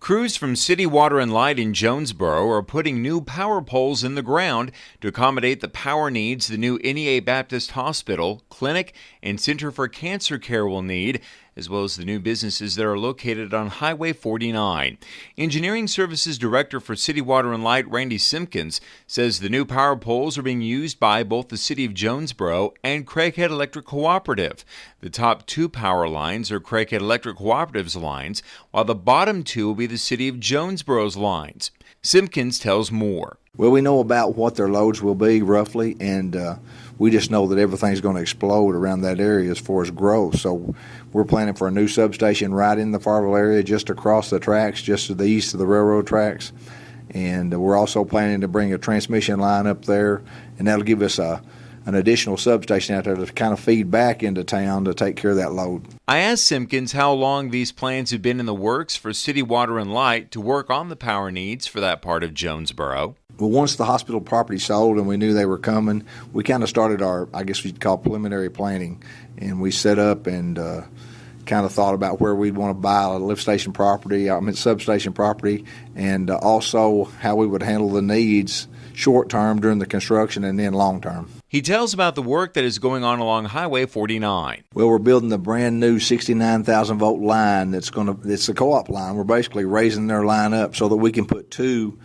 Crews from City Water and Light in Jonesboro are putting new power poles in the ground to accommodate the power needs the new NEA Baptist Hospital, clinic, and Center for Cancer Care will need, as well as the new businesses that are located on Highway 49. Engineering Services Director for City Water and Light, Randy Simpkins, says the new power poles are being used by both the City of Jonesboro and Craighead Electric Cooperative. The top two power lines are Craighead Electric Cooperative's lines, while the bottom two will be the City of Jonesboro's lines. Simpkins tells more. Well, we know about what their loads will be roughly, and we just know that everything's going to explode around that area as far as growth. So we're planning for a new substation right in the Farville area, just across the tracks, just to the east of the railroad tracks. And we're also planning to bring a transmission line up there, and that'll give us an additional substation out there to kind of feed back into town to take care of that load. I asked Simpkins how long these plans have been in the works for City Water and Light to work on the power needs for that part of Jonesboro. Well, once the hospital property sold and we knew they were coming, we kind of started our, I guess you'd call preliminary planning, and we set up and kind of thought about where we'd want to buy a lift station property, substation property, and also how we would handle the needs short term during the construction and then long term. He tells about the work that is going on along Highway 49. Well, we're building the brand new 69,000 volt line it's a co-op line. We're basically raising their line up so that we can put two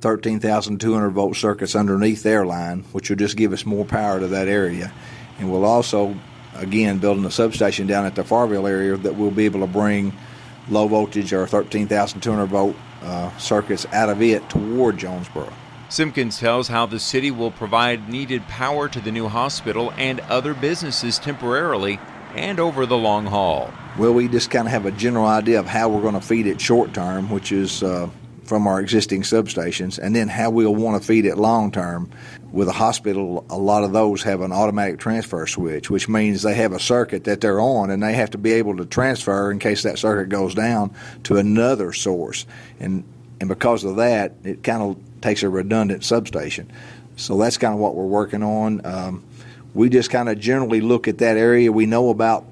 13,200 volt circuits underneath their line, which will just give us more power to that area. And we'll also, again, building a substation down at the Farville area that we'll be able to bring low voltage or 13,200 volt circuits out of it toward Jonesboro. Simpkins tells how the city will provide needed power to the new hospital and other businesses temporarily and over the long haul. Well, we just kind of have a general idea of how we're going to feed it short term, which is from our existing substations, and then how we'll want to feed it long term. With a hospital, a lot of those have an automatic transfer switch, which means they have a circuit that they're on and they have to be able to transfer in case that circuit goes down to another source. And because of that, it kind of takes a redundant substation. So that's kind of what we're working on. We just kind of generally look at that area. We know about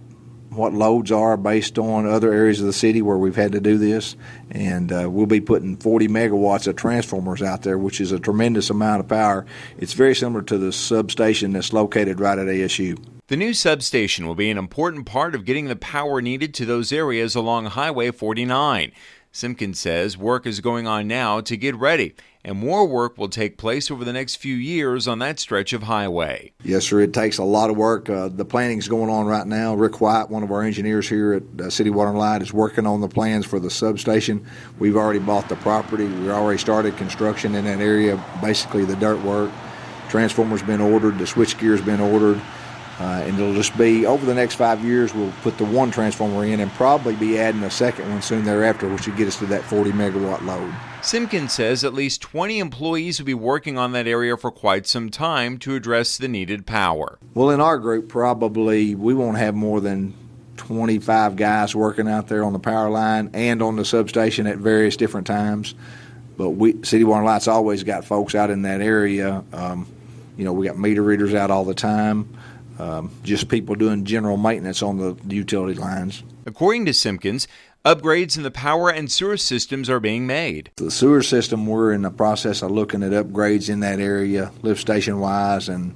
what loads are based on other areas of the city where we've had to do this, and we'll be putting 40 megawatts of transformers out there, which is a tremendous amount of power. It's very similar to the substation that's located right at ASU. The new substation will be an important part of getting the power needed to those areas along Highway 49. Simpkins says work is going on now to get ready, and more work will take place over the next few years on that stretch of highway. Yes, sir. It takes a lot of work. The planning's going on right now. Rick White, one of our engineers here at City Water and Light, is working on the plans for the substation. We've already bought the property. We already started construction in that area, basically the dirt work. Transformer's been ordered. The switchgear's been ordered. And it'll just be, over the next 5 years, we'll put the one transformer in and probably be adding a second one soon thereafter, which would get us to that 40 megawatt load. Simpkins says at least 20 employees will be working on that area for quite some time to address the needed power. Well, in our group, probably we won't have more than 25 guys working out there on the power line and on the substation at various different times. But City Water and Light's always got folks out in that area. We got meter readers out all the time. Just people doing general maintenance on the utility lines. According to Simpkins, upgrades in the power and sewer systems are being made. The sewer system, we're in the process of looking at upgrades in that area, lift station wise and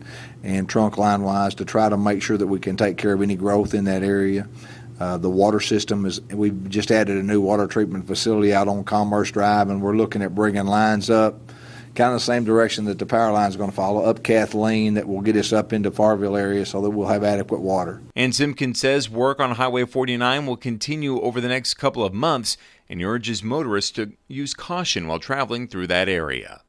trunk line wise, to try to make sure that we can take care of any growth in that area. The water system we've just added a new water treatment facility out on Commerce Drive, and we're looking at bringing lines up kind of the same direction that the power line is going to follow, up Kathleen, that will get us up into Farville area so that we'll have adequate water. And Simpkins says work on Highway 49 will continue over the next couple of months and urges motorists to use caution while traveling through that area.